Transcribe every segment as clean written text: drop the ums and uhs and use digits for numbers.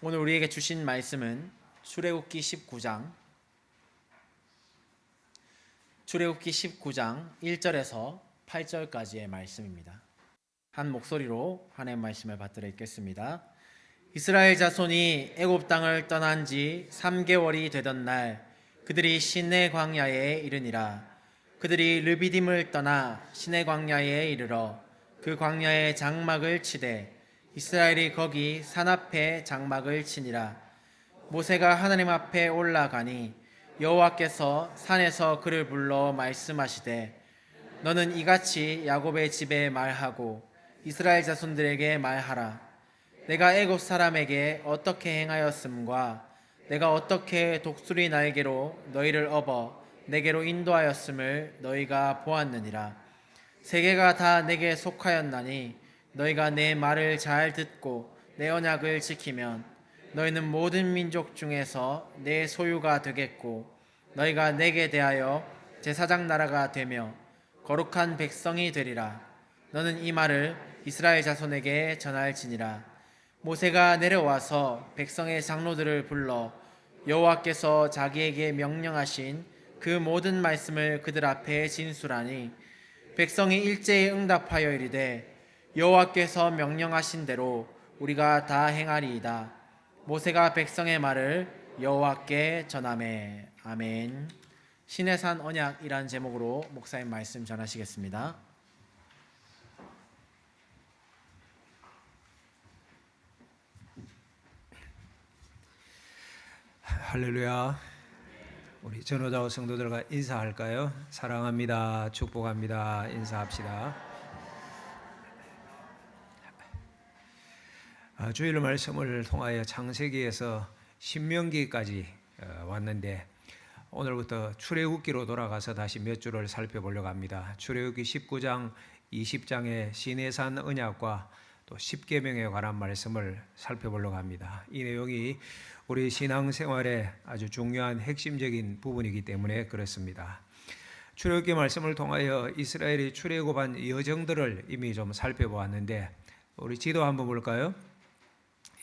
오늘 우리에게 주신 말씀은 출애굽기 19장 1절에서 8절까지의 말씀입니다. 한 목소리로 하나님의 말씀을 받들어 읽겠습니다. 이스라엘 자손이 애굽 땅을 떠난 지 3개월이 되던 날 그들이 시내 광야에 이르니라. 그들이 르비딤을 떠나 시내 광야에 이르러 그 광야에 장막을 치되 이스라엘이 거기 산 앞에 장막을 치니라. 모세가 하나님 앞에 올라가니 여호와께서 산에서 그를 불러 말씀하시되 너는 이같이 야곱의 집에 말하고 이스라엘 자손들에게 말하라. 내가 애굽 사람에게 어떻게 행하였음과 내가 어떻게 독수리 날개로 너희를 업어 내게로 인도하였음을 너희가 보았느니라. 세계가 다 내게 속하였나니 너희가 내 말을 잘 듣고 내 언약을 지키면 너희는 모든 민족 중에서 내 소유가 되겠고 너희가 내게 대하여 제사장 나라가 되며 거룩한 백성이 되리라. 너는 이 말을 이스라엘 자손에게 전할지니라. 모세가 내려와서 백성의 장로들을 불러 여호와께서 자기에게 명령하신 그 모든 말씀을 그들 앞에 진술하니 백성이 일제히 응답하여 이르되 여호와께서 명령하신 대로 우리가 다 행하리이다. 모세가 백성의 말을 여호와께 전하매. 아멘. 신의 산 언약이라는 제목으로 목사님 말씀 전하시겠습니다. 할렐루야. 우리 전호자와 성도들과 인사할까요? 사랑합니다. 축복합니다. 인사합시다. 주일 말씀을 통하여 창세기에서 신명기까지 왔는데 오늘부터 출애굽기로 돌아가서 다시 몇 줄을 살펴보려고 합니다. 출애굽기 19장, 20장의 시내산 언약과 또 십계명에 관한 말씀을 살펴보려고 합니다. 이 내용이 우리 신앙생활에 아주 중요한 핵심적인 부분이기 때문에 그렇습니다. 출애굽기 말씀을 통하여 이스라엘이 출애굽한 여정들을 이미 좀 살펴보았는데 우리 지도 한번 볼까요?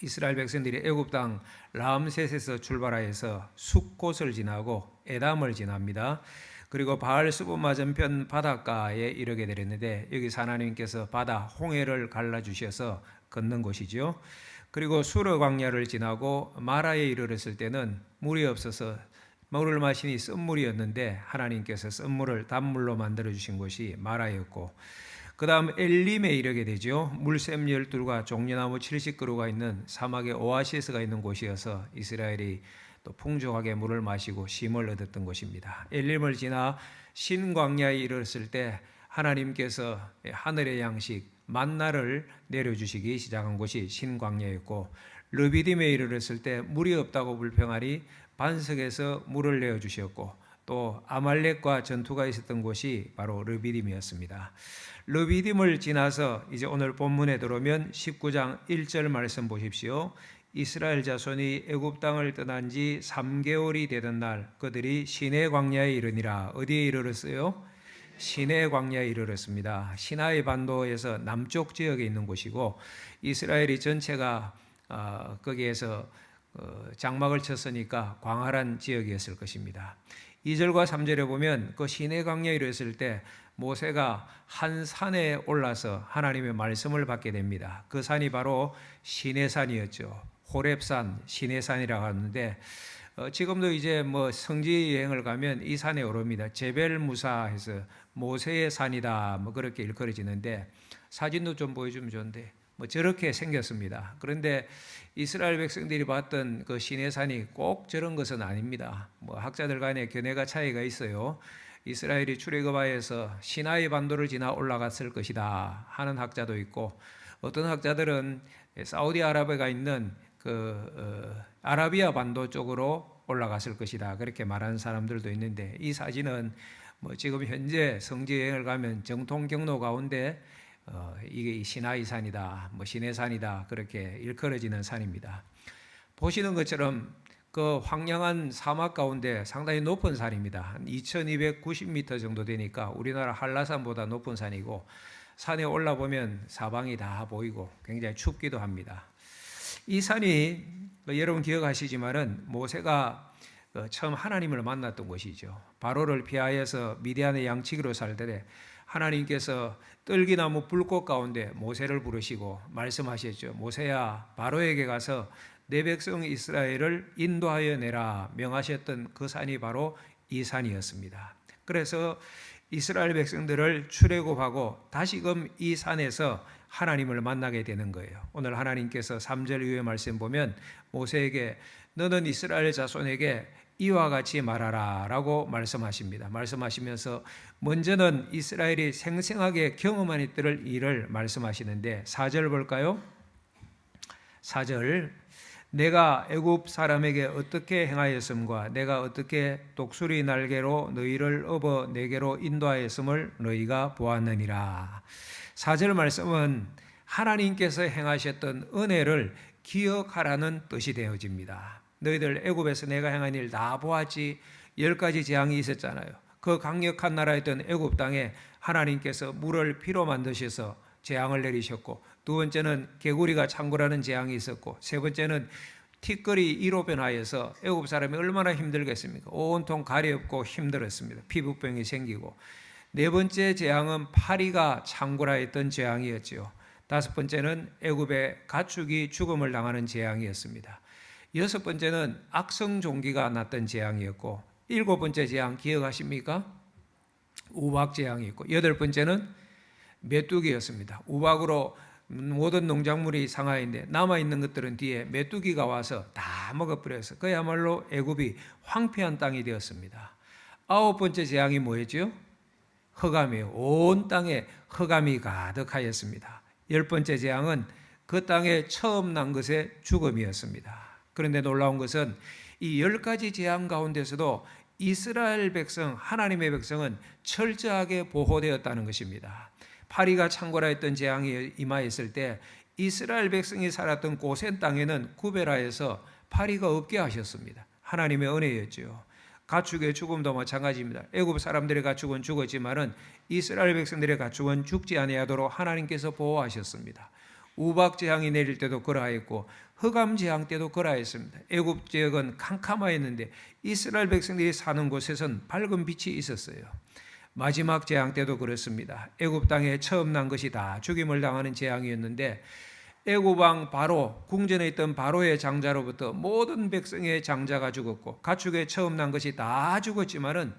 이스라엘 백성들이 애굽 땅 람셋에서 출발하여서 숫곳을 지나고 에담을 지납니다. 그리고 바알스본 맞은편 바닷가에 이르게 되었는데 여기서 하나님께서 바다 홍해를 갈라주셔서 건넌 곳이죠. 그리고 수르 광야를 지나고 마라에 이르렀을 때는 물이 없어서 물을 마시니 쓴물이었는데 하나님께서 쓴물을 단물로 만들어 주신 곳이 마라였고 그 다음 엘림에 이르게 되죠. 물샘 12과 종려나무 70그루가 있는 사막의 오아시스가 있는 곳이어서 이스라엘이 또 풍족하게 물을 마시고 쉼을 얻었던 곳입니다. 엘림을 지나 신광야에 이르렀을 때 하나님께서 하늘의 양식 만나를 내려주시기 시작한 곳이 신광야였고 르비딤에 이르렀을 때 물이 없다고 불평하니 반석에서 물을 내어주셨고 또 아말렉과 전투가 있었던 곳이 바로 르비딤이었습니다. 르비딤을 지나서 이제 오늘 본문에 들어오면 19장 1절 말씀 보십시오. 이스라엘 자손이 애굽 땅을 떠난 지 3개월이 되던 날 그들이 시내 광야에 이르니라. 어디에 이르렀어요? 시내 광야에 이르렀습니다. 시나이 반도에서 남쪽 지역에 있는 곳이고 이스라엘이 전체가 거기에서 장막을 쳤으니까 광활한 지역이었을 것입니다. 2절과 3절에 보면 그 시내 광야에 이르렀을 때 모세가 한 산에 올라서 하나님의 말씀을 받게 됩니다. 그 산이 바로 시내산이었죠. 호렙산, 시내산이라고 하는데 지금도 이제 뭐 성지 여행을 가면 이 산에 오릅니다. 제벨무사해서 모세의 산이다 뭐 그렇게 일컬어지는데 사진도 좀 보여주면 좋은데 뭐 저렇게 생겼습니다. 그런데 이스라엘 백성들이 봤던 그 시내산이 꼭 저런 것은 아닙니다. 뭐 학자들 간에 견해가 차이가 있어요. 이스라엘이 출애굽하여서 시나이 반도를 지나 올라갔을 것이다 하는 학자도 있고 어떤 학자들은 사우디아라비아가 있는 아라비아 반도 쪽으로 올라갔을 것이다 그렇게 말하는 사람들도 있는데 이 사진은 뭐 지금 현재 성지 여행을 가면 정통 경로 가운데 이게 시나이 산이다, 뭐 시내산이다 그렇게 일컬어지는 산입니다. 보시는 것처럼 그 황량한 사막 가운데 상당히 높은 산입니다. 한 2290m 정도 되니까 우리나라 한라산보다 높은 산이고 산에 올라보면 사방이 다 보이고 굉장히 춥기도 합니다. 이 산이 여러분 기억하시지만은 모세가 처음 하나님을 만났던 곳이죠. 바로를 피하여서 미디안의 양치기로 살때 하나님께서 떨기나무 불꽃 가운데 모세를 부르시고 말씀하셨죠. 모세야, 바로에게 가서 내 백성 이스라엘을 인도하여 내라 명하셨던 그 산이 바로 이 산이었습니다. 그래서 이스라엘 백성들을 출애굽하고 다시금 이 산에서 하나님을 만나게 되는 거예요. 오늘 하나님께서 3절 이후의 말씀 보면 모세에게 너는 이스라엘 자손에게 이와 같이 말하라 라고 말씀하십니다. 말씀하시면서 먼저는 이스라엘이 생생하게 경험한 일을 말씀하시는데 4절 볼까요? 4절 내가 애굽 사람에게 어떻게 행하였음과 내가 어떻게 독수리 날개로 너희를 업어 내게로 인도하였음을 너희가 보았느니라. 4절 말씀은 하나님께서 행하셨던 은혜를 기억하라는 뜻이 되어집니다. 너희들 애굽에서 내가 행한 일 다 보았지. 10가지 재앙이 있었잖아요. 그 강력한 나라였던 애굽 땅에 하나님께서 물을 피로 만드셔서 재앙을 내리셨고, 두 번째는 개구리가 창궐하는 재앙이 있었고, 세 번째는 티끌이 이로 변하여서 애굽 사람이 얼마나 힘들겠습니까? 온통 가렵고 힘들었습니다. 피부병이 생기고, 네 번째 재앙은 파리가 창궐하였던 재앙이었지요. 다섯 번째는 애굽의 가축이 죽음을 당하는 재앙이었습니다. 여섯 번째는 악성 종기가 났던 재앙이었고, 일곱 번째 재앙 기억하십니까? 우박 재앙이었고, 여덟 번째는 메뚜기였습니다. 우박으로 모든 농작물이 상하인데 남아있는 것들은 뒤에 메뚜기가 와서 다 먹어버려서 그야말로 애굽이 황폐한 땅이 되었습니다. 아홉 번째 재앙이 뭐였죠? 흑암이에요. 온 땅에 흑암이 가득하였습니다. 열 번째 재앙은 그 땅에 처음 난 것의 죽음이었습니다. 그런데 놀라운 것은 이 10가지 재앙 가운데서도 이스라엘 백성, 하나님의 백성은 철저하게 보호되었다는 것입니다. 파리가 창궐하였던 재앙이 임하였을 때 이스라엘 백성이 살았던 고센 땅에는 구베라에서 파리가 없게 하셨습니다. 하나님의 은혜였죠. 가축의 죽음도 마찬가지입니다. 애굽 사람들의 가축은 죽었지만은 이스라엘 백성들의 가축은 죽지 아니하도록 하나님께서 보호하셨습니다. 우박 재앙이 내릴 때도 그러하였고 흑암 재앙 때도 그러하였습니다. 애굽 지역은 캄캄하였는데 이스라엘 백성들이 사는 곳에선 밝은 빛이 있었어요. 마지막 재앙 때도 그렇습니다. 애굽 땅에 처음 난 것이 다 죽임을 당하는 재앙이었는데 애굽 왕 바로, 궁전에 있던 바로의 장자로부터 모든 백성의 장자가 죽었고 가축에 처음 난 것이 다 죽었지만은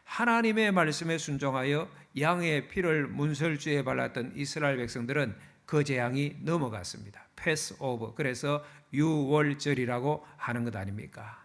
하나님의 말씀에 순종하여 양의 피를 문설주에 발랐던 이스라엘 백성들은 그 재앙이 넘어갔습니다. 패스 오버. 그래서 유월절이라고 하는 것 아닙니까?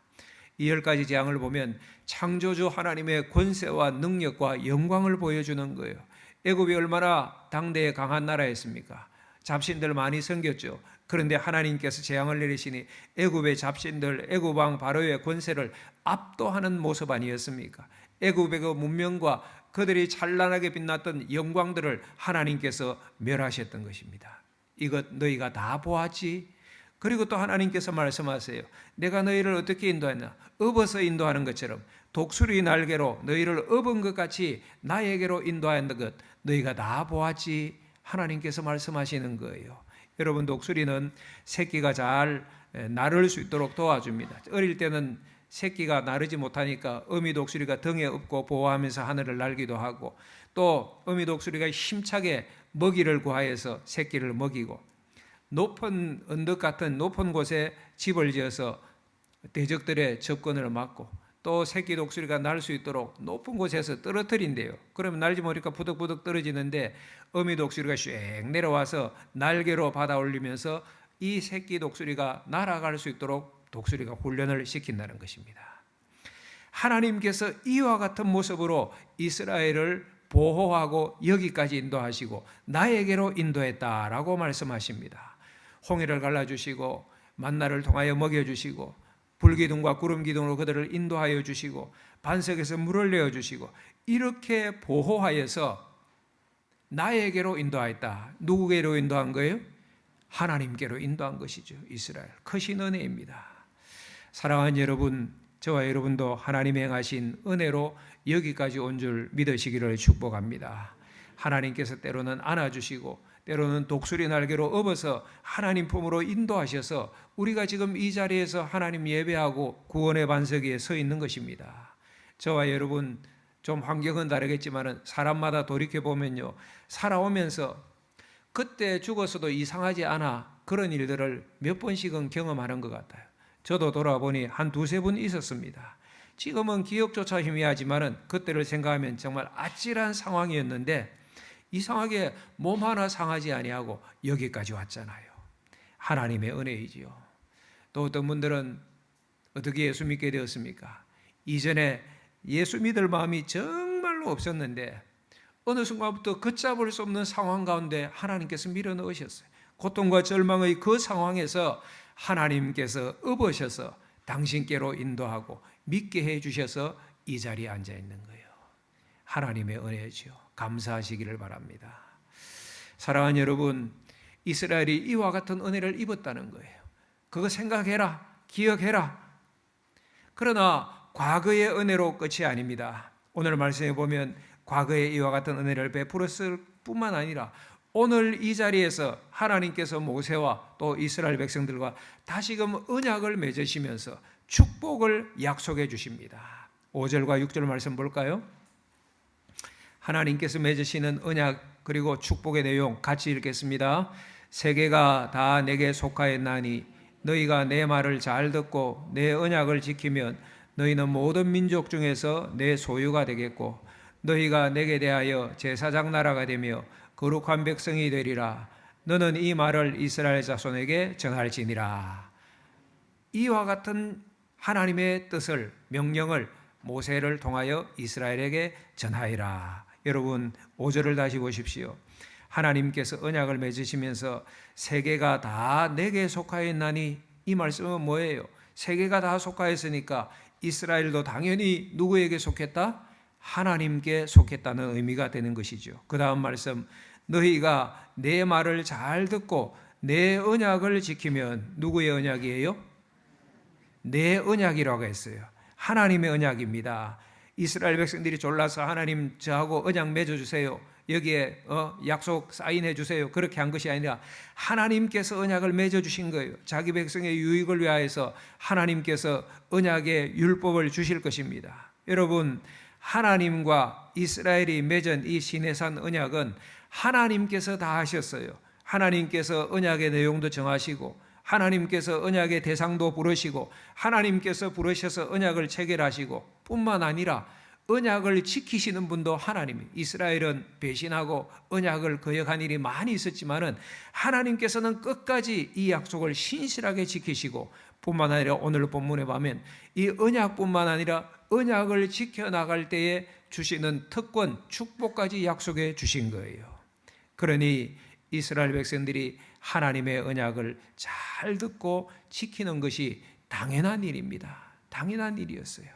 이 10가지 재앙을 보면 창조주 하나님의 권세와 능력과 영광을 보여주는 거예요. 애굽이 얼마나 당대에 강한 나라였습니까? 잡신들 많이 생겼죠. 그런데 하나님께서 재앙을 내리시니 애굽의 잡신들, 애굽 왕 바로의 권세를 압도하는 모습 아니었습니까? 애굽의 그 문명과 그들이 찬란하게 빛났던 영광들을 하나님께서 멸하셨던 것입니다. 이것 너희가 다 보았지? 그리고 또 하나님께서 말씀하세요. 내가 너희를 어떻게 인도했나? 업어서 인도하는 것처럼 독수리 날개로 너희를 업은 것 같이 나에게로 인도하는 것 너희가 다 보았지? 하나님께서 말씀하시는 거예요. 여러분, 독수리는 새끼가 잘 나를 수 있도록 도와줍니다. 어릴 때는 새끼가 나르지 못하니까 어미 독수리가 등에 업고 보호하면서 하늘을 날기도 하고, 또 어미 독수리가 힘차게 먹이를 구하여서 새끼를 먹이고, 높은 언덕 같은 높은 곳에 집을 지어서 대적들의 접근을 막고, 또 새끼 독수리가 날 수 있도록 높은 곳에서 떨어뜨린대요. 그러면 날지 못하니까 부득부득 떨어지는데 어미 독수리가 슉 내려와서 날개로 받아 올리면서 이 새끼 독수리가 날아갈 수 있도록 독수리가 훈련을 시킨다는 것입니다. 하나님께서 이와 같은 모습으로 이스라엘을 보호하고 여기까지 인도하시고 나에게로 인도했다라고 말씀하십니다. 홍해를 갈라주시고 만나를 통하여 먹여주시고 불기둥과 구름기둥으로 그들을 인도하여 주시고 반석에서 물을 내어주시고 이렇게 보호하여서 나에게로 인도하였다. 누구에게로 인도한 거예요? 하나님께로 인도한 것이죠. 이스라엘. 크신 은혜입니다. 사랑하는 여러분, 저와 여러분도 하나님이 행하신 은혜로 여기까지 온 줄 믿으시기를 축복합니다. 하나님께서 때로는 안아주시고 때로는 독수리 날개로 업어서 하나님 품으로 인도하셔서 우리가 지금 이 자리에서 하나님 예배하고 구원의 반석 위에 서 있는 것입니다. 저와 여러분 좀 환경은 다르겠지만 사람마다 돌이켜보면요, 살아오면서 그때 죽었어도 이상하지 않아 그런 일들을 몇 번씩은 경험하는 것 같아요. 저도 돌아보니 한 두세 번 있었습니다. 지금은 기억조차 희미하지만 그때를 생각하면 정말 아찔한 상황이었는데 이상하게 몸 하나 상하지 아니하고 여기까지 왔잖아요. 하나님의 은혜이지요. 또 어떤 분들은 어떻게 예수 믿게 되었습니까? 이전에 예수 믿을 마음이 정말로 없었는데 어느 순간부터 걷잡을 수 없는 상황 가운데 하나님께서 밀어넣으셨어요. 고통과 절망의 그 상황에서 하나님께서 업으셔서 당신께로 인도하고 믿게 해주셔서 이 자리에 앉아 있는 거예요. 하나님의 은혜죠. 감사하시기를 바랍니다. 사랑하는 여러분, 이스라엘이 이와 같은 은혜를 입었다는 거예요. 그거 생각해라, 기억해라. 그러나 과거의 은혜로 끝이 아닙니다. 오늘 말씀해 보면 과거에 이와 같은 은혜를 베풀었을 뿐만 아니라 오늘 이 자리에서 하나님께서 모세와 또 이스라엘 백성들과 다시금 언약을 맺으시면서 축복을 약속해 주십니다. 5절과 6절 말씀 볼까요? 하나님께서 맺으시는 언약 그리고 축복의 내용 같이 읽겠습니다. 세계가 다 내게 속하였나니 너희가 내 말을 잘 듣고 내 언약을 지키면 너희는 모든 민족 중에서 내 소유가 되겠고 너희가 내게 대하여 제사장 나라가 되며 거룩한 백성이 되리라. 너는 이 말을 이스라엘 자손에게 전할지니라. 이와 같은 하나님의 뜻을, 명령을 모세를 통하여 이스라엘에게 전하여라. 여러분 5절을 다시 보십시오. 하나님께서 언약을 맺으시면서 세계가 다 내게 속하였나니 이 말씀은 뭐예요? 세계가 다 속하였으니까 이스라엘도 당연히 누구에게 속했다? 하나님께 속했다는 의미가 되는 것이죠. 그 다음 말씀, 너희가 내 말을 잘 듣고 내 언약을 지키면 누구의 언약이에요? 내 언약이라고 했어요. 하나님의 언약입니다. 이스라엘 백성들이 졸라서 하나님 저하고 언약 맺어주세요, 여기에 약속 사인해 주세요, 그렇게 한 것이 아니라 하나님께서 언약을 맺어주신 거예요. 자기 백성의 유익을 위하여서 하나님께서 언약의 율법을 주실 것입니다. 여러분, 하나님과 이스라엘이 맺은 이 시내산 언약은 하나님께서 다 하셨어요. 하나님께서 언약의 내용도 정하시고 하나님께서 언약의 대상도 부르시고 하나님께서 부르셔서 언약을 체결하시고 뿐만 아니라 언약을 지키시는 분도 하나님. 이스라엘은 배신하고 언약을 거역한 일이 많이 있었지만은 하나님께서는 끝까지 이 약속을 신실하게 지키시고 뿐만 아니라 오늘 본문에 보면 이 언약뿐만 아니라 언약을 지켜나갈 때에 주시는 특권, 축복까지 약속해 주신 거예요. 그러니 이스라엘 백성들이 하나님의 언약을 잘 듣고 지키는 것이 당연한 일입니다. 당연한 일이었어요.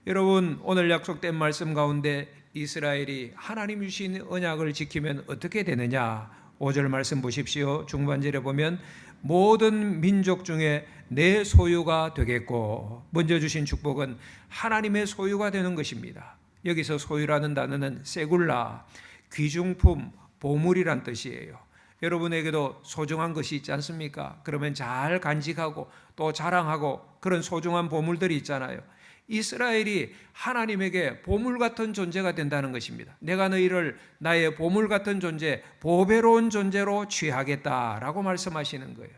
여러분, 오늘 약속된 말씀 가운데 이스라엘이 하나님 주신 언약을 지키면 어떻게 되느냐? 5절 말씀 보십시오. 중반절에 보면 모든 민족 중에 내 소유가 되겠고, 먼저 주신 축복은 하나님의 소유가 되는 것입니다. 여기서 소유라는 단어는 세굴라, 귀중품, 보물이란 뜻이에요. 여러분에게도 소중한 것이 있지 않습니까? 그러면 잘 간직하고 또 자랑하고 그런 소중한 보물들이 있잖아요. 이스라엘이 하나님에게 보물 같은 존재가 된다는 것입니다. 내가 너희를 나의 보물 같은 존재, 보배로운 존재로 취하겠다라고 말씀하시는 거예요.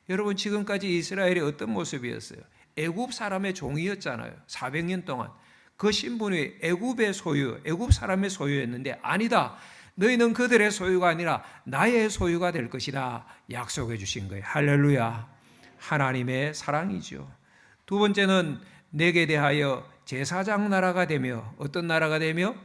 여러분, 지금까지 이스라엘이 어떤 모습이었어요? 애굽 사람의 종이었잖아요. 400년 동안. 그 신분이 애굽의 소유, 애굽 사람의 소유였는데 아니다. 너희는 그들의 소유가 아니라 나의 소유가 될 것이다 약속해 주신 거예요. 할렐루야. 하나님의 사랑이죠. 두 번째는 내게 대하여 제사장 나라가 되며, 어떤 나라가 되며?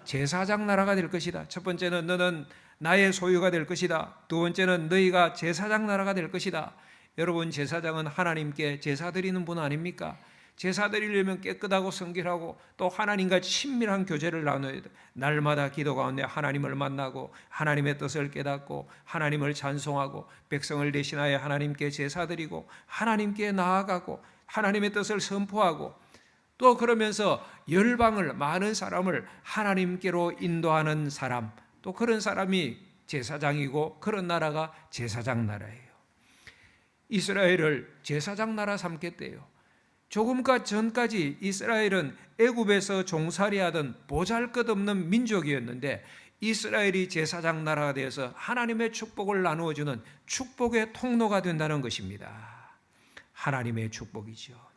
제사장 나라가 될 것이다. 첫 번째는 너는 나의 소유가 될 것이다. 두 번째는 너희가 제사장 나라가 될 것이다. 여러분, 제사장은 하나님께 제사 드리는 분 아닙니까? 제사 드리려면 깨끗하고 성결하고 또 하나님과 친밀한 교제를 나눠야 돼. 날마다 기도 가운데 하나님을 만나고 하나님의 뜻을 깨닫고 하나님을 찬송하고 백성을 대신하여 하나님께 제사 드리고 하나님께 나아가고 하나님의 뜻을 선포하고 또 그러면서 열방을, 많은 사람을 하나님께로 인도하는 사람, 또 그런 사람이 제사장이고 그런 나라가 제사장 나라예요. 이스라엘을 제사장 나라 삼겠대요. 조금 전까지 이스라엘은 애굽에서 종살이하던 보잘것없는 민족이었는데 이스라엘이 제사장 나라가 되어서 하나님의 축복을 나누어주는 축복의 통로가 된다는 것입니다. 하나님의 축복이죠.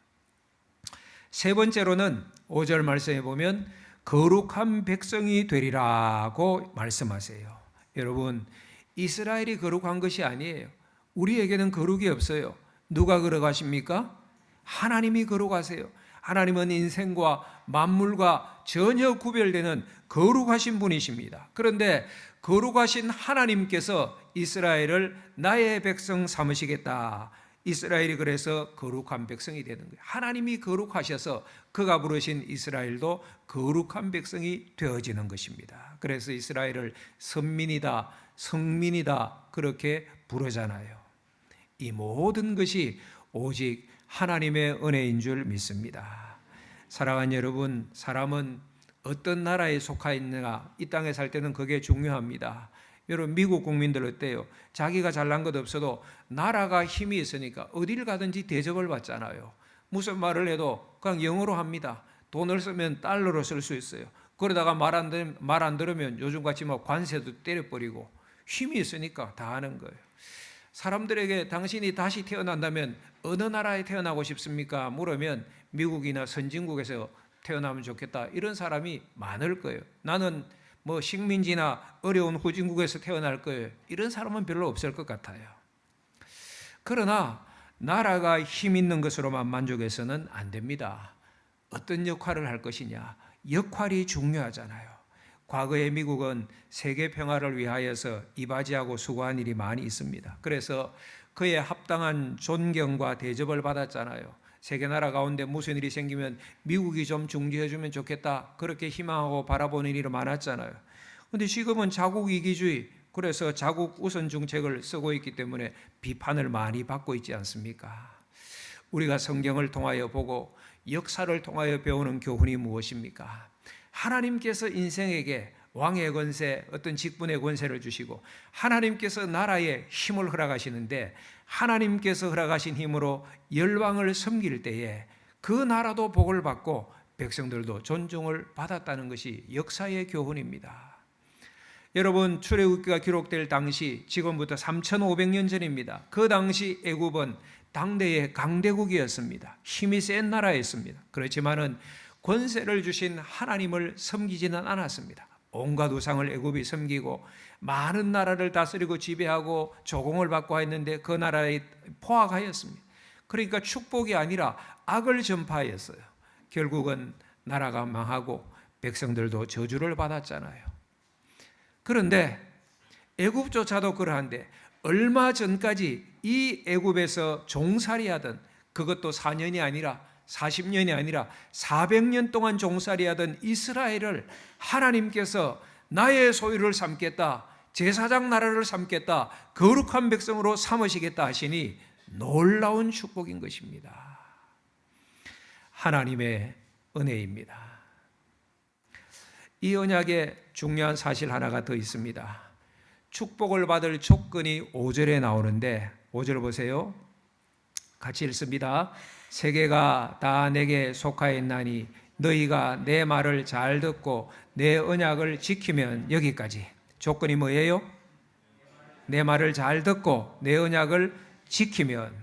세 번째로는 5절 말씀에 보면 거룩한 백성이 되리라고 말씀하세요. 여러분, 이스라엘이 거룩한 것이 아니에요. 우리에게는 거룩이 없어요. 누가 거룩하십니까? 하나님이 거룩하세요. 하나님은 인생과 만물과 전혀 구별되는 거룩하신 분이십니다. 그런데 거룩하신 하나님께서 이스라엘을 나의 백성 삼으시겠다. 이스라엘이 그래서 거룩한 백성이 되는 거예요. 하나님이 거룩하셔서 그가 부르신 이스라엘도 거룩한 백성이 되어지는 것입니다. 그래서 이스라엘을 선민이다, 성민이다 그렇게 부르잖아요. 이 모든 것이 오직 하나님의 은혜인 줄 믿습니다. 사랑하는 여러분, 사람은 어떤 나라에 속해 있느냐, 이 땅에 살 때는 그게 중요합니다. 여러분, 미국 국민들 어때요? 자기가 잘난 것 없어도 나라가 힘이 있으니까 어딜 가든지 대접을 받잖아요. 무슨 말을 해도 그냥 영어로 합니다. 돈을 쓰면 달러로 쓸 수 있어요. 그러다가 말 안 들으면 요즘같이 뭐 관세도 때려버리고 힘이 있으니까 다 하는 거예요. 사람들에게 당신이 다시 태어난다면 어느 나라에 태어나고 싶습니까? 물으면 미국이나 선진국에서 태어나면 좋겠다. 이런 사람이 많을 거예요. 나는 뭐 식민지나 어려운 후진국에서 태어날 거예요. 이런 사람은 별로 없을 것 같아요. 그러나 나라가 힘 있는 것으로만 만족해서는 안 됩니다. 어떤 역할을 할 것이냐. 역할이 중요하잖아요. 과거의 미국은 세계 평화를 위하여서 이바지하고 수고한 일이 많이 있습니다. 그래서 그에 합당한 존경과 대접을 받았잖아요. 세계 나라 가운데 무슨 일이 생기면 미국이 좀 중재해 주면 좋겠다 그렇게 희망하고 바라보는 일이 많았잖아요. 그런데 지금은 자국 이기주의, 그래서 자국 우선 정책을 쓰고 있기 때문에 비판을 많이 받고 있지 않습니까? 우리가 성경을 통하여 보고 역사를 통하여 배우는 교훈이 무엇입니까? 하나님께서 인생에게 왕의 권세, 어떤 직분의 권세를 주시고 하나님께서 나라에 힘을 허락하시는데 하나님께서 허락하신 힘으로 열방을 섬길 때에 그 나라도 복을 받고 백성들도 존중을 받았다는 것이 역사의 교훈입니다. 여러분, 출애굽기가 기록될 당시, 지금부터 3,500년 전입니다. 그 당시 애굽은 당대의 강대국이었습니다. 힘이 센 나라였습니다. 그렇지만은 권세를 주신 하나님을 섬기지는 않았습니다. 온갖 우상을 애굽이 섬기고 많은 나라를 다스리고 지배하고 조공을 받고 했는데 그 나라에 포악하였습니다. 그러니까 축복이 아니라 악을 전파하였어요. 결국은 나라가 망하고 백성들도 저주를 받았잖아요. 그런데 애굽조차도 그러한데 얼마 전까지 이 애굽에서 종살이하던, 그것도 4년이 아니라 40년이 아니라 400년 동안 종살이하던 이스라엘을 하나님께서 나의 소유를 삼겠다, 제사장 나라를 삼겠다, 거룩한 백성으로 삼으시겠다 하시니 놀라운 축복인 것입니다. 하나님의 은혜입니다. 이 언약에 중요한 사실 하나가 더 있습니다. 축복을 받을 조건이 5절에 나오는데 5절 보세요. 같이 읽습니다. 세계가 다 내게 속하였나니 너희가 내 말을 잘 듣고 내 언약을 지키면, 여기까지. 조건이 뭐예요? 내 말을 잘 듣고 내 언약을 지키면.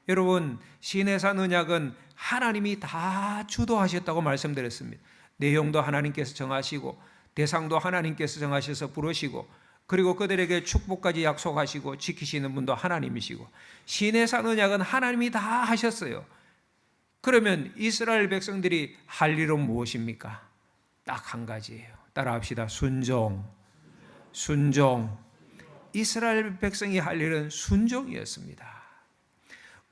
여러분, 시내산 언약은 하나님이 다 주도하셨다고 말씀드렸습니다. 내용도 하나님께서 정하시고 대상도 하나님께서 정하셔서 부르시고 그리고 그들에게 축복까지 약속하시고 지키시는 분도 하나님이시고 시내산 언약은 하나님이 다 하셨어요. 그러면 이스라엘 백성들이 할 일은 무엇입니까? 딱 한 가지예요. 따라합시다. 순종. 이스라엘 백성이 할 일은 순종이었습니다.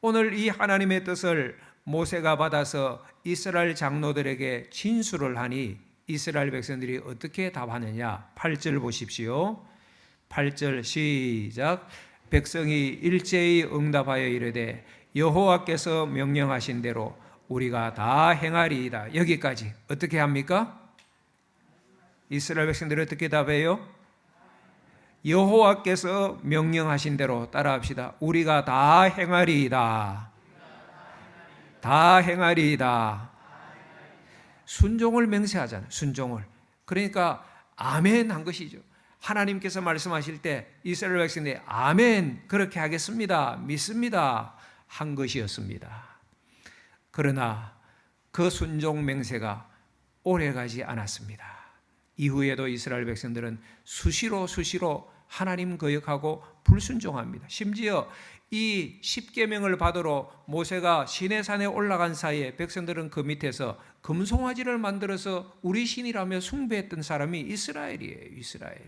오늘 이 하나님의 뜻을 모세가 받아서 이스라엘 장로들에게 진술을 하니 이스라엘 백성들이 어떻게 답하느냐. 8절 보십시오. 8절 시작. 백성이 일제히 응답하여 이르되 여호와께서 명령하신 대로 우리가 다 행하리이다. 여기까지 어떻게 합니까? 이스라엘 백성들이 어떻게 답해요? 여호와께서 명령하신 대로 따라합시다. 우리가 다 행하리이다. 다 행하리이다. 순종을 맹세하잖아요. 순종을. 그러니까 아멘 한 것이죠. 하나님께서 말씀하실 때 이스라엘 백성들이 아멘 그렇게 하겠습니다. 믿습니다. 한 것이었습니다. 그러나 그 순종 맹세가 오래가지 않았습니다. 이후에도 이스라엘 백성들은 수시로 하나님 거역하고 불순종합니다. 심지어 이 십계명을 받으러 모세가 시내산에 올라간 사이에 백성들은 그 밑에서 금송아지를 만들어서 우리 신이라며 숭배했던 사람이 이스라엘이에요. 이스라엘.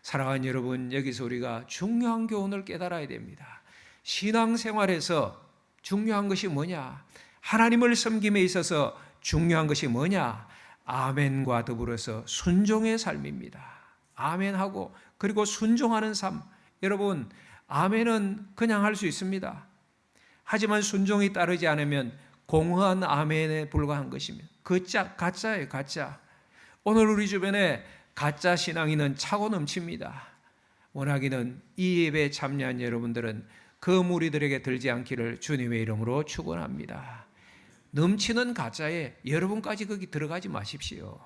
사랑하는 여러분, 여기서 우리가 중요한 교훈을 깨달아야 됩니다. 신앙생활에서 중요한 것이 뭐냐? 하나님을 섬김에 있어서 중요한 것이 뭐냐? 아멘과 더불어서 순종의 삶입니다. 아멘하고 그리고 순종하는 삶. 여러분, 아멘은 그냥 할 수 있습니다. 하지만 순종이 따르지 않으면 공허한 아멘에 불과한 것이며 가짜예요. 가짜. 오늘 우리 주변에 가짜 신앙인은 차고 넘칩니다. 원하기는 이 예배에 참여한 여러분들은 그 무리들에게 들지 않기를 주님의 이름으로 축원합니다. 넘치는 가짜에 여러분까지 거기 들어가지 마십시오.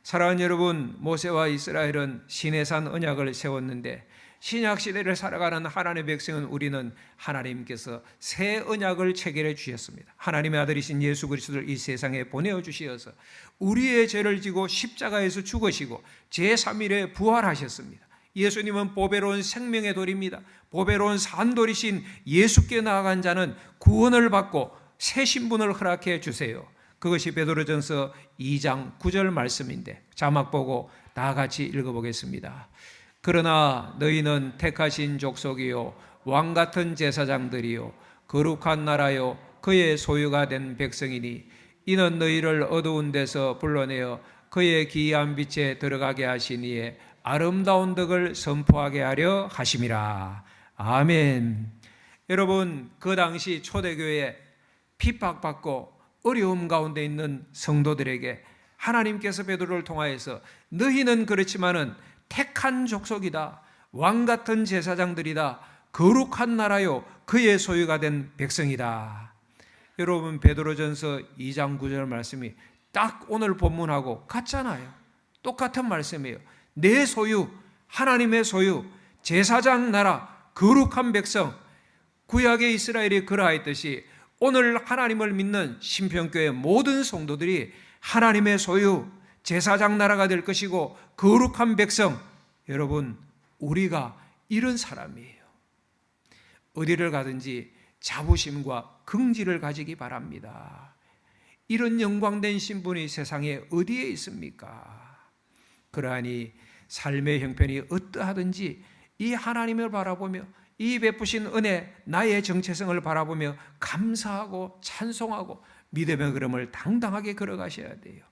사랑하는 여러분, 모세와 이스라엘은 시내산 언약을 세웠는데 신약 시대를 살아가는 하나님의 백성은 우리는 하나님께서 새 언약을 체결해 주셨습니다. 하나님의 아들이신 예수 그리스도를 이 세상에 보내어 주시어서 우리의 죄를 지고 십자가에서 죽으시고 제3일에 부활하셨습니다. 예수님은 보배로운 생명의 돌입니다. 보배로운 산돌이신 예수께 나아간 자는 구원을 받고 새 신분을 허락해 주세요. 그것이 베드로전서 2장 9절 말씀인데 자막 보고 다 같이 읽어보겠습니다. 그러나 너희는 택하신 족속이요 왕같은 제사장들이요 거룩한 나라요 그의 소유가 된 백성이니 이는 너희를 어두운 데서 불러내어 그의 기이한 빛에 들어가게 하시니에 아름다운 덕을 선포하게 하려 하심이라. 아멘. 여러분, 그 당시 초대교회에 핍박받고 어려움 가운데 있는 성도들에게 하나님께서 베드로를 통하여서 너희는 그렇지만은 택한 족속이다. 왕같은 제사장들이다. 거룩한 나라요 그의 소유가 된 백성이다. 여러분, 베드로전서 2장 9절 말씀이 딱 오늘 본문하고 같잖아요. 똑같은 말씀이에요. 내 소유, 하나님의 소유, 제사장 나라, 거룩한 백성. 구약의 이스라엘이 그러하였듯이 오늘 하나님을 믿는 신평교회 모든 성도들이 하나님의 소유, 제사장 나라가 될 것이고 거룩한 백성. 여러분, 우리가 이런 사람이에요. 어디를 가든지 자부심과 긍지를 가지기 바랍니다. 이런 영광된 신분이 세상에 어디에 있습니까? 그러하니 삶의 형편이 어떠하든지 이 하나님을 바라보며 이 베푸신 은혜, 나의 정체성을 바라보며 감사하고 찬송하고 믿음의 걸음을 당당하게 걸어가셔야 돼요.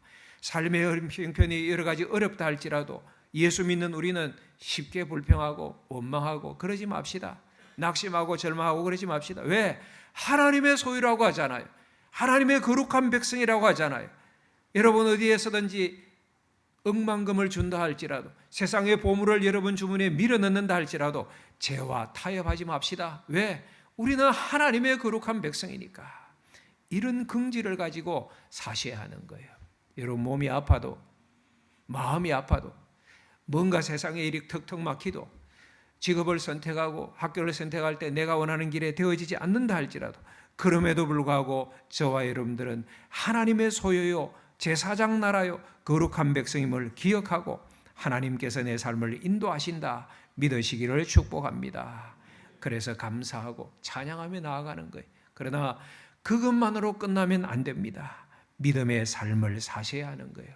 삶의 형편이 여러 가지 어렵다 할지라도 예수 믿는 우리는 쉽게 불평하고 원망하고 그러지 맙시다. 낙심하고 절망하고 그러지 맙시다. 왜? 하나님의 소유라고 하잖아요. 하나님의 거룩한 백성이라고 하잖아요. 여러분 어디에서든지 억만금을 준다 할지라도 세상의 보물을 여러분 주머니에 밀어넣는다 할지라도 죄와 타협하지 맙시다. 왜? 우리는 하나님의 거룩한 백성이니까. 이런 긍지를 가지고 사셔야 하는 거예요. 여러분 몸이 아파도 마음이 아파도 뭔가 세상의 일이 턱턱 막히도 직업을 선택하고 학교를 선택할 때 내가 원하는 길에 되어지지 않는다 할지라도 그럼에도 불구하고 저와 여러분들은 하나님의 소유요 제사장 나라요 거룩한 백성임을 기억하고 하나님께서 내 삶을 인도하신다 믿으시기를 축복합니다. 그래서 감사하고 찬양하며 나아가는 거예요. 그러나 그것만으로 끝나면 안 됩니다. 믿음의 삶을 사셔야 하는 거예요.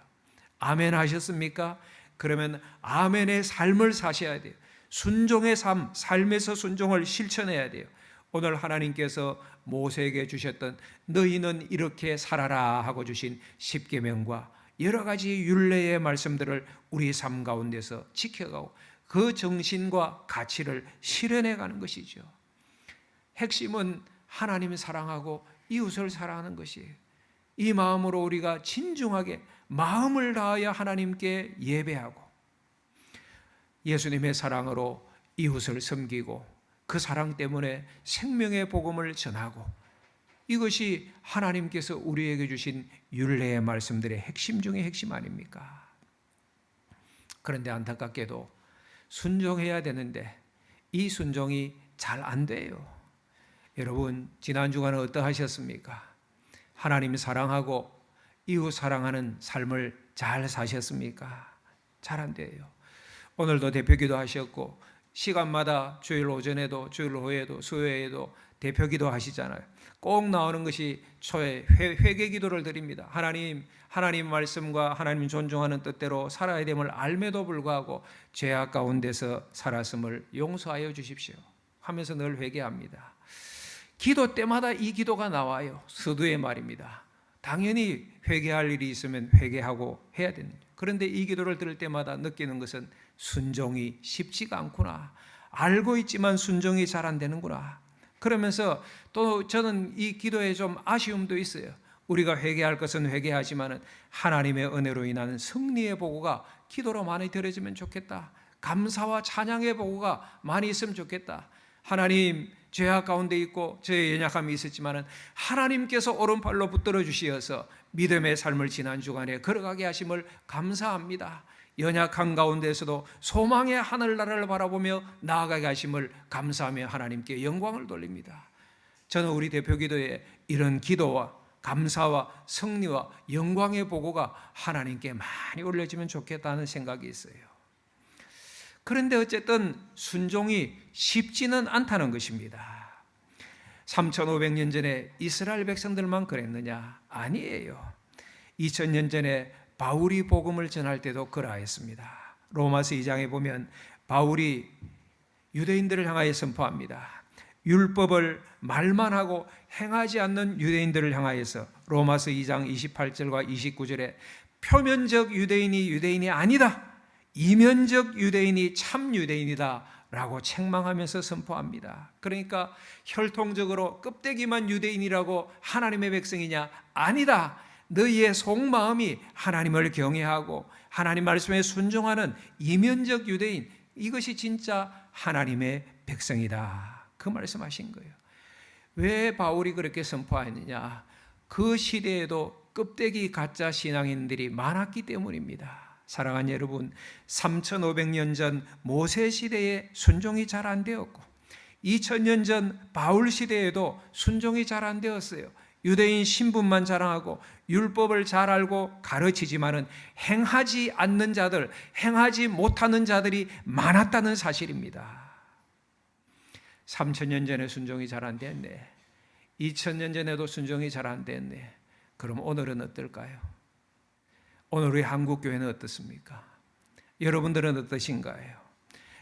아멘 하셨습니까? 그러면 아멘의 삶을 사셔야 돼요. 순종의 삶, 삶에서 순종을 실천해야 돼요. 오늘 하나님께서 모세에게 주셨던 너희는 이렇게 살아라 하고 주신 십계명과 여러 가지 율례의 말씀들을 우리 삶 가운데서 지켜가고 그 정신과 가치를 실현해 가는 것이죠. 핵심은 하나님 사랑하고 이웃을 사랑하는 것이에요. 이 마음으로 우리가 진중하게 마음을 다하여 하나님께 예배하고 예수님의 사랑으로 이웃을 섬기고 그 사랑 때문에 생명의 복음을 전하고, 이것이 하나님께서 우리에게 주신 율례의 말씀들의 핵심 중의 핵심 아닙니까? 그런데 안타깝게도 순종해야 되는데 이 순종이 잘 안 돼요. 여러분, 지난 주간은 어떠하셨습니까? 하나님 사랑하고 이웃 사랑하는 삶을 잘 사셨습니까? 잘 안 돼요. 오늘도 대표기도 하셨고 시간마다 주일 오전에도 주일 오후에도 수요일에도 대표기도 하시잖아요. 꼭 나오는 것이 초에 회개 기도를 드립니다. 하나님 말씀과 하나님 존중하는 뜻대로 살아야 됨을 알매도 불구하고 죄악 가운데서 살았음을 용서하여 주십시오 하면서 늘 회개합니다. 기도 때마다 이 기도가 나와요. 서두의 말입니다. 당연히 회개할 일이 있으면 회개하고 해야 됩니다. 그런데 이 기도를 들을 때마다 느끼는 것은 순종이 쉽지가 않구나. 알고 있지만 순종이 잘 안 되는구나. 그러면서 또 저는 이 기도에 좀 아쉬움도 있어요. 우리가 회개할 것은 회개하지만 하나님의 은혜로 인한 승리의 보고가 기도로 많이 들어지면 좋겠다. 감사와 찬양의 보고가 많이 있으면 좋겠다. 하나님, 죄악 가운데 있고 저의 연약함이 있었지만 하나님께서 오른팔로 붙들어 주시어서 믿음의 삶을 지난 주간에 걸어가게 하심을 감사합니다. 연약한 가운데서도 소망의 하늘나라를 바라보며 나아가게 하심을 감사하며 하나님께 영광을 돌립니다. 저는 우리 대표기도에 이런 기도와 감사와 승리와 영광의 보고가 하나님께 많이 올려지면 좋겠다는 생각이 있어요. 그런데 어쨌든 순종이 쉽지는 않다는 것입니다. 3500년 전에 이스라엘 백성들만 그랬느냐? 아니에요. 2000년 전에 바울이 복음을 전할 때도 그러했습니다. 로마서 2장에 보면 바울이 유대인들을 향하여 선포합니다. 율법을 말만 하고 행하지 않는 유대인들을 향하여서 로마서 2장 28절과 29절에 표면적 유대인이 유대인이 아니다, 이면적 유대인이 참 유대인이다 라고 책망하면서 선포합니다. 그러니까 혈통적으로 껍데기만 유대인이라고 하나님의 백성이냐? 아니다. 너희의 속마음이 하나님을 경외하고 하나님 말씀에 순종하는 이면적 유대인, 이것이 진짜 하나님의 백성이다. 그 말씀하신 거예요. 왜 바울이 그렇게 선포했느냐? 그 시대에도 껍데기 가짜 신앙인들이 많았기 때문입니다. 사랑하는 여러분, 3500년 전 모세 시대에 순종이 잘 안 되었고 2000년 전 바울 시대에도 순종이 잘 안 되었어요. 유대인 신분만 자랑하고 율법을 잘 알고 가르치지만은 행하지 않는 자들, 행하지 못하는 자들이 많았다는 사실입니다. 3000년 전에 순종이 잘 안 됐네. 2000년 전에도 순종이 잘 안 됐네. 그럼 오늘은 어떨까요? 오늘 우리 한국교회는 어떻습니까? 여러분들은 어떠신가요?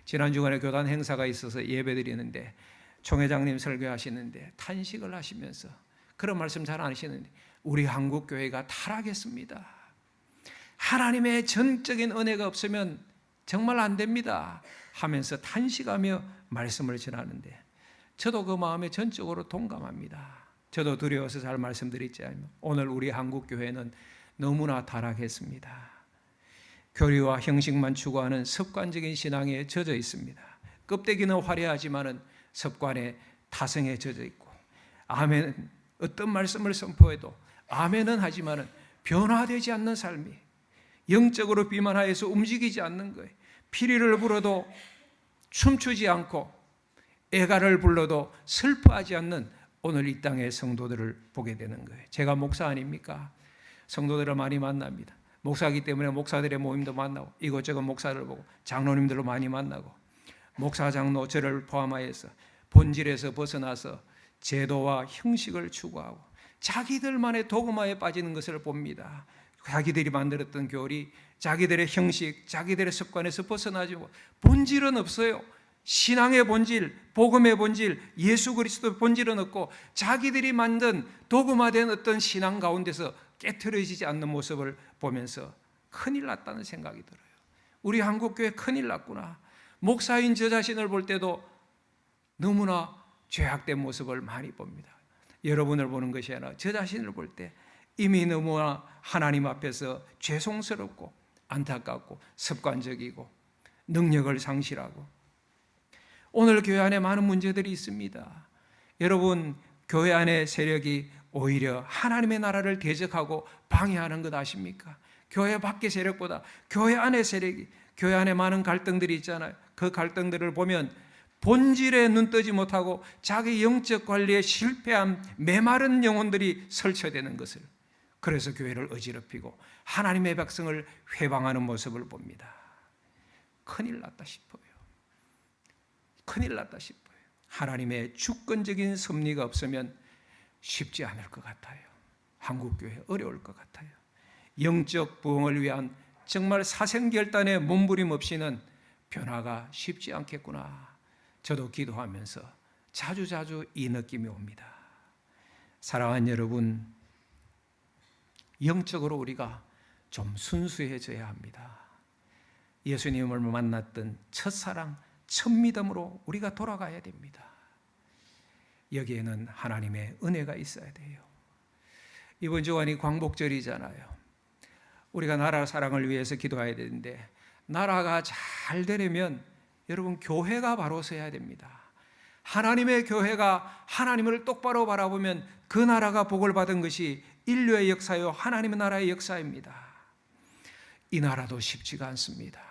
지난 주간에 교단 행사가 있어서 예배드리는데 총회장님 설교하시는데 탄식을 하시면서 그런 말씀 잘 안 하시는데 우리 한국교회가 타락했습니다. 하나님의 전적인 은혜가 없으면 정말 안 됩니다 하면서 탄식하며 말씀을 전하는데 저도 그 마음에 전적으로 동감합니다. 저도 두려워서 잘 말씀드리지만 오늘 우리 한국교회는 너무나 타락했습니다. 교리와 형식만 추구하는 습관적인 신앙에 젖어 있습니다. 껍데기는 화려하지만은 습관에 타성에 젖어 있고 아멘, 어떤 말씀을 선포해도 아멘은 하지만은 변화되지 않는 삶이, 영적으로 비만하여서 움직이지 않는 거예요. 피리를 불어도 춤추지 않고 애가를 불러도 슬퍼하지 않는 오늘 이 땅의 성도들을 보게 되는 거예요. 제가 목사 아닙니까? 성도들을 많이 만납니다. 목사이기 때문에 목사들의 모임도 만나고 이것저것 목사를 보고 장로님들도 많이 만나고 목사, 장로, 저를 포함하여서 본질에서 벗어나서 제도와 형식을 추구하고 자기들만의 도그마에 빠지는 것을 봅니다. 자기들이 만들었던 교리, 자기들의 형식, 자기들의 습관에서 벗어나지 못, 본질은 없어요. 신앙의 본질, 복음의 본질, 예수 그리스도의 본질은 없고 자기들이 만든 도그마된 어떤 신앙 가운데서 깨트려지지 않는 모습을 보면서 큰일 났다는 생각이 들어요. 우리 한국교회 큰일 났구나. 목사인 저 자신을 볼 때도 너무나 죄악된 모습을 많이 봅니다. 여러분을 보는 것이 아니라 저 자신을 볼 때 이미 너무나 하나님 앞에서 죄송스럽고 안타깝고 습관적이고 능력을 상실하고 오늘 교회 안에 많은 문제들이 있습니다. 여러분, 교회 안의 세력이 오히려 하나님의 나라를 대적하고 방해하는 것 아십니까? 교회 밖의 세력보다 교회 안의 세력이, 교회 안에 많은 갈등들이 있잖아요. 그 갈등들을 보면 본질에 눈뜨지 못하고 자기 영적 관리에 실패한 메마른 영혼들이 설쳐되는 것을, 그래서 교회를 어지럽히고 하나님의 백성을 회방하는 모습을 봅니다. 큰일 났다 싶어요. 큰일 났다 싶어요. 하나님의 주권적인 섭리가 없으면 쉽지 않을 것 같아요. 한국교회 어려울 것 같아요. 영적 부흥을 위한 정말 사생결단의 몸부림 없이는 변화가 쉽지 않겠구나. 저도 기도하면서 자주자주 이 느낌이 옵니다. 사랑하는 여러분, 영적으로 우리가 좀 순수해져야 합니다. 예수님을 만났던 첫사랑, 첫 믿음으로 우리가 돌아가야 됩니다. 여기에는 하나님의 은혜가 있어야 돼요. 이번 주간이 광복절이잖아요. 우리가 나라 사랑을 위해서 기도해야 되는데, 나라가 잘 되려면 여러분 교회가 바로 서야 됩니다. 하나님의 교회가 하나님을 똑바로 바라보면 그 나라가 복을 받은 것이 인류의 역사요, 하나님의 나라의 역사입니다. 이 나라도 쉽지가 않습니다.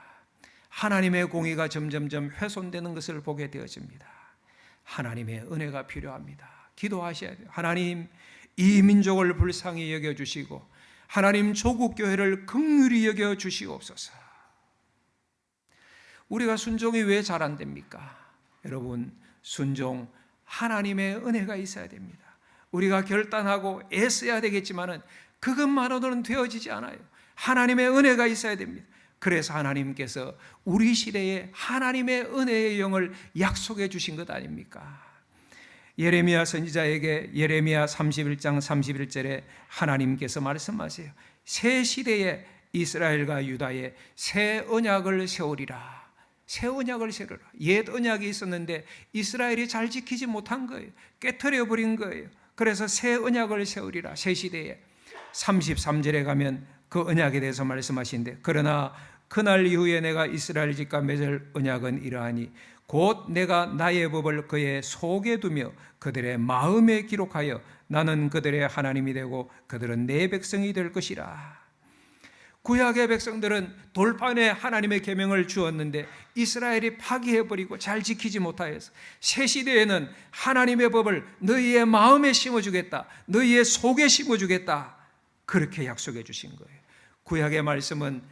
하나님의 공의가 점점점 훼손되는 것을 보게 되어집니다. 하나님의 은혜가 필요합니다. 기도하셔야 돼요. 하나님, 이 민족을 불쌍히 여겨주시고 하나님 조국 교회를 긍휼히 여겨주시옵소서. 우리가 순종이 왜 잘 안 됩니까? 여러분, 순종, 하나님의 은혜가 있어야 됩니다. 우리가 결단하고 애써야 되겠지만은 그것만으로는 되어지지 않아요. 하나님의 은혜가 있어야 됩니다. 그래서 하나님께서 우리 시대에 하나님의 은혜의 영을 약속해 주신 것 아닙니까? 예레미야 선지자에게 예레미야 31장 31절에 하나님께서 말씀하세요. 새 시대에 이스라엘과 유다에 새 언약을 세우리라. 새 언약을 세우리라. 옛 언약이 있었는데 이스라엘이 잘 지키지 못한 거예요. 깨트려 버린 거예요. 그래서 새 언약을 세우리라. 새 시대에. 33절에 가면 그 언약에 대해서 말씀하시는데, 그러나 그날 이후에 내가 이스라엘 집과 맺을 언약은 이러하니 곧 내가 나의 법을 그의 속에 두며 그들의 마음에 기록하여 나는 그들의 하나님이 되고 그들은 내 백성이 될 것이라. 구약의 백성들은 돌판에 하나님의 계명을 주었는데 이스라엘이 파기해버리고 잘 지키지 못하여서 새 시대에는 하나님의 법을 너희의 마음에 심어주겠다, 너희의 속에 심어주겠다, 그렇게 약속해 주신 거예요. 구약의 말씀은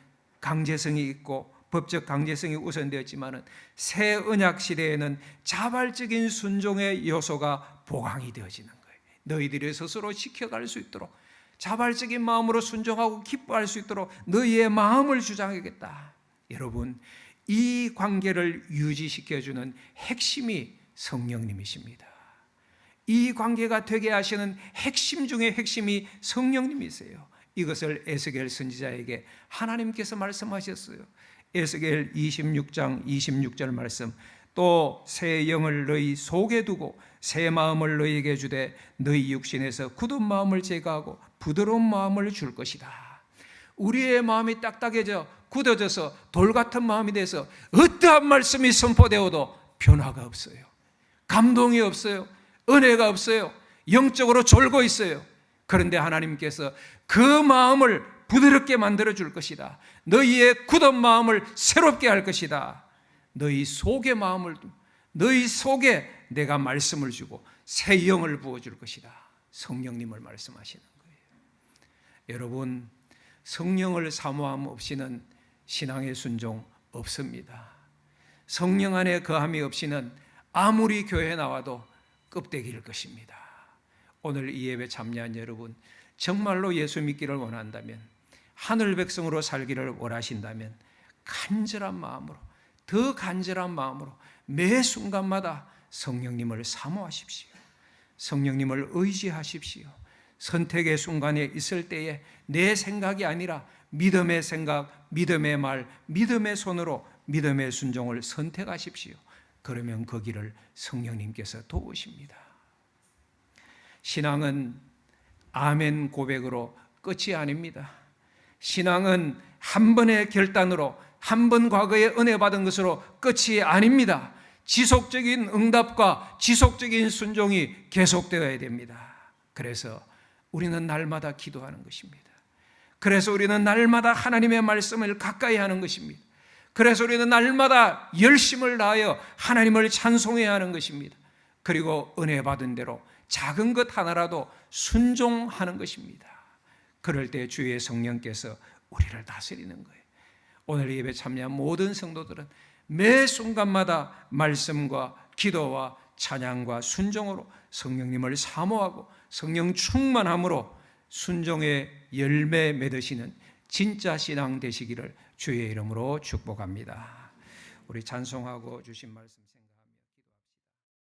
강제성이 있고 법적 강제성이 우선되었지만 새 언약 시대에는 자발적인 순종의 요소가 보강이 되어지는 거예요. 너희들이 스스로 지켜갈 수 있도록 자발적인 마음으로 순종하고 기뻐할 수 있도록 너희의 마음을 주장하겠다. 여러분, 이 관계를 유지시켜주는 핵심이 성령님이십니다. 이 관계가 되게 하시는 핵심 중에 핵심이 성령님이세요. 이것을 에스겔 선지자에게 하나님께서 말씀하셨어요. 에스겔 26장 26절 말씀, 또 새 영을 너희 속에 두고 새 마음을 너희에게 주되 너희 육신에서 굳은 마음을 제거하고 부드러운 마음을 줄 것이다. 우리의 마음이 딱딱해져 굳어져서 돌 같은 마음이 돼서 어떠한 말씀이 선포되어도 변화가 없어요. 감동이 없어요. 은혜가 없어요. 영적으로 졸고 있어요. 그런데 하나님께서 그 마음을 부드럽게 만들어 줄 것이다. 너희의 굳은 마음을 새롭게 할 것이다. 너희 속의 마음을, 너희 속에 내가 말씀을 주고 새 영을 부어줄 것이다. 성령님을 말씀하시는 거예요. 여러분, 성령을 사모함 없이는 신앙의 순종 없습니다. 성령 안에 거함이 없이는 아무리 교회에 나와도 껍데기일 것입니다. 오늘 이 예배 참여한 여러분, 정말로 예수 믿기를 원한다면, 하늘 백성으로 살기를 원하신다면 간절한 마음으로, 더 간절한 마음으로 매 순간마다 성령님을 사모하십시오. 성령님을 의지하십시오. 선택의 순간에 있을 때에 내 생각이 아니라 믿음의 생각, 믿음의 말, 믿음의 손으로 믿음의 순종을 선택하십시오. 그러면 그 길을 성령님께서 도우십니다. 신앙은 아멘 고백으로 끝이 아닙니다. 신앙은 한 번의 결단으로, 한 번 과거에 은혜 받은 것으로 끝이 아닙니다. 지속적인 응답과 지속적인 순종이 계속되어야 됩니다. 그래서 우리는 날마다 기도하는 것입니다. 그래서 우리는 날마다 하나님의 말씀을 가까이 하는 것입니다. 그래서 우리는 날마다 열심을 다하여 하나님을 찬송해야 하는 것입니다. 그리고 은혜 받은 대로 작은 것 하나라도 순종하는 것입니다. 그럴 때 주의 성령께서 우리를 다스리는 거예요. 오늘 예배 참여한 모든 성도들은 매 순간마다 말씀과 기도와 찬양과 순종으로 성령님을 사모하고 성령 충만함으로 순종의 열매 맺으시는 진짜 신앙 되시기를 주의 이름으로 축복합니다. 우리 찬송하고 주신 말씀